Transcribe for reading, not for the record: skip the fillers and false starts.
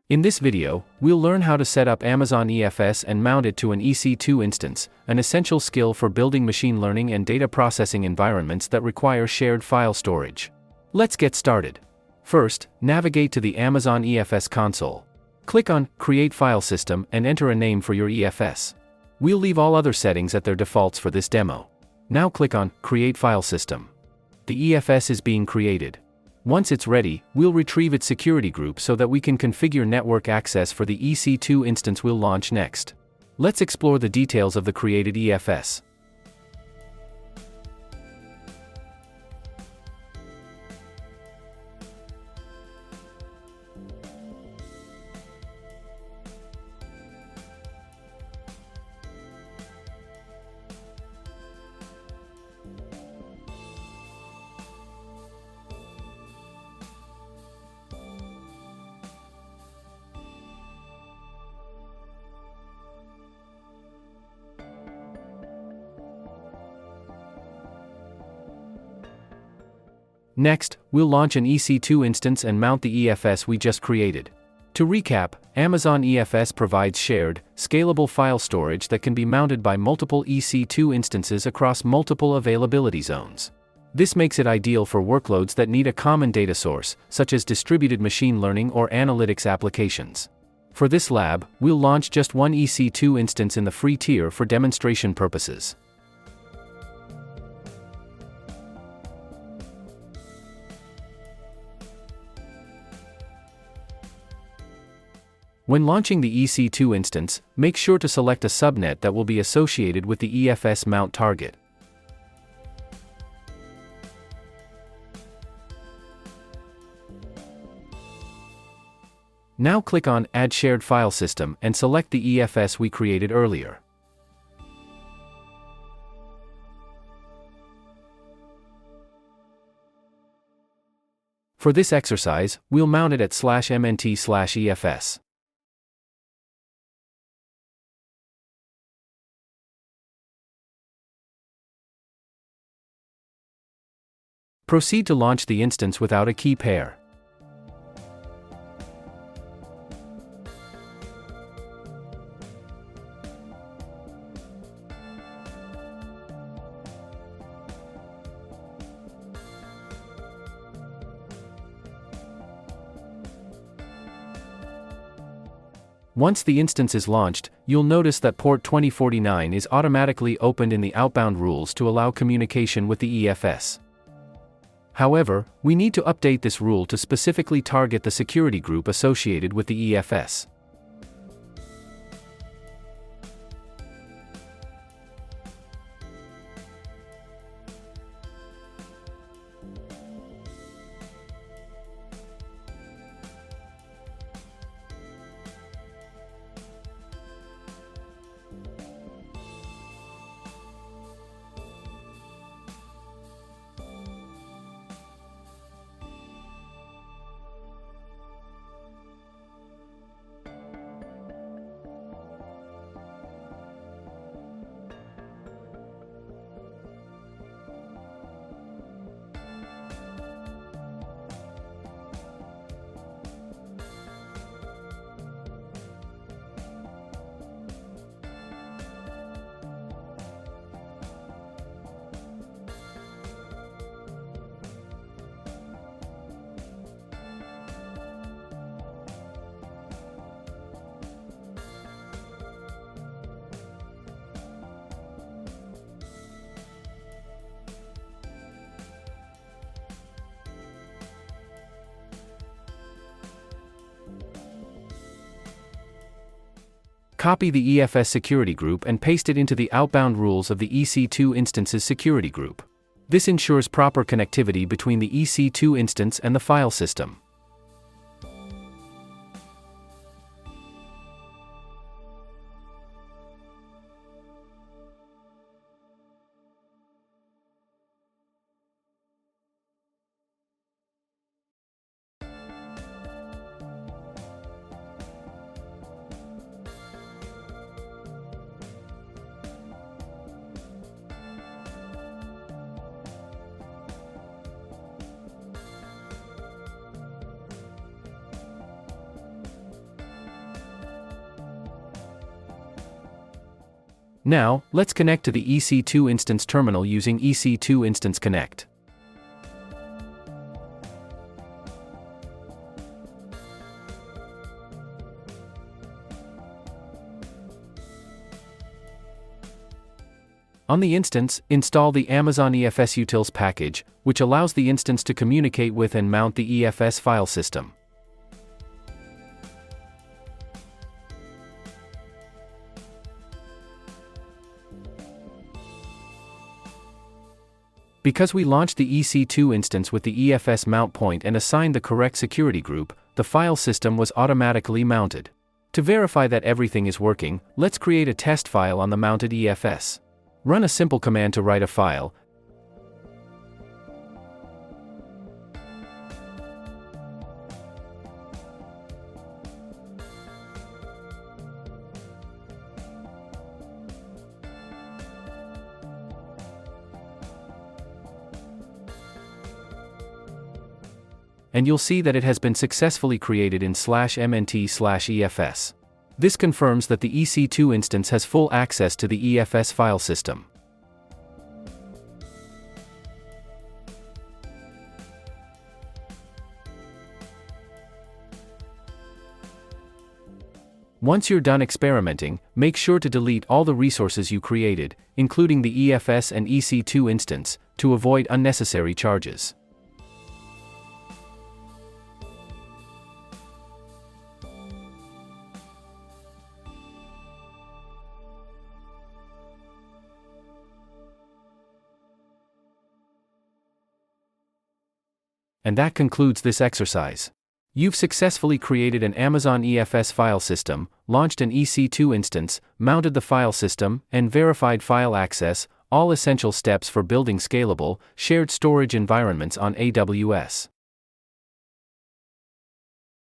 In this video, we'll learn how to set up Amazon EFS and mount it to an EC2 instance, an essential skill for building machine learning and data processing environments that require shared file storage. Let's get started. First, navigate to the Amazon EFS console. Click on Create File System and enter a name for your EFS. We'll leave all other settings at their defaults for this demo. Now click on Create File System. The EFS is being created. Once it's ready, we'll retrieve its security group so that we can configure network access for the EC2 instance we'll launch next. Let's explore the details of the created EFS. Next, we'll launch an EC2 instance and mount the EFS we just created. To recap, Amazon EFS provides shared, scalable file storage that can be mounted by multiple EC2 instances across multiple availability zones. This makes it ideal for workloads that need a common data source, such as distributed machine learning or analytics applications. For this lab, we'll launch just one EC2 instance in the free tier for demonstration purposes. When launching the EC2 instance, make sure to select a subnet that will be associated with the EFS mount target. Now click on Add Shared File System and select the EFS we created earlier. For this exercise, we'll mount it at /mnt/EFS. Proceed to launch the instance without a key pair. Once the instance is launched, you'll notice that port 2049 is automatically opened in the outbound rules to allow communication with the EFS. However, we need to update this rule to specifically target the security group associated with the EFS. Copy the EFS security group and paste it into the outbound rules of the EC2 instance's security group. This ensures proper connectivity between the EC2 instance and the file system. Now, let's connect to the EC2 instance terminal using EC2 Instance Connect. On the instance, install the Amazon EFS Utils package, which allows the instance to communicate with and mount the EFS file system. Because we launched the EC2 instance with the EFS mount point and assigned the correct security group, the file system was automatically mounted. To verify that everything is working, let's create a test file on the mounted EFS. Run a simple command to write a file, and you'll see that it has been successfully created in /mnt/EFS. This confirms that the EC2 instance has full access to the EFS file system. Once you're done experimenting, make sure to delete all the resources you created, including the EFS and EC2 instance, to avoid unnecessary charges. And that concludes this exercise. You've successfully created an Amazon EFS file system, launched an EC2 instance, mounted the file system, and verified file access, all essential steps for building scalable, shared storage environments on AWS.